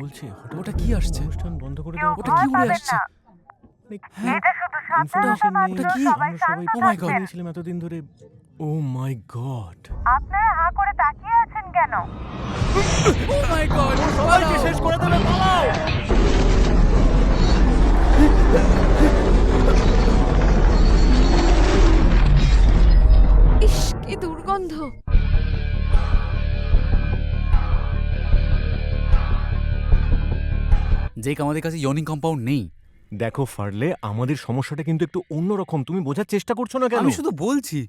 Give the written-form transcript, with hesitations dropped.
বলছে হঠাৎ ওটা কি আসছে? অনুষ্ঠান বন্ধ করে কেউ দেওয়া ওটা কি ভয় উড়ে পাবেন আসছে? না। হ্যাঁ, এটা শুধু সাবধানতা ইনফরমেশন নেই মাত্র, ওটা কি? সবাই আমরা শান্ত সবাই Oh my God! থাকবেন। নিয়েছিলাম এতদিন ধরে। ও মাই গড, আপনারা হাঁ করে তাকিয়ে আছেন কেন? Oh my God! সবাইকে শেষ করে দেবে, পালাও! ইস, কি দুর্গন্ধ! জেক, আমাদের কাছে ইয়নিং কম্পাউন্ড নেই। দেখো ফার্লে, আমাদের সমস্যাটা কিন্তু একটু অন্যরকম, তুমি বোঝার চেষ্টা করছো না কেন? আমি শুধু বলছি।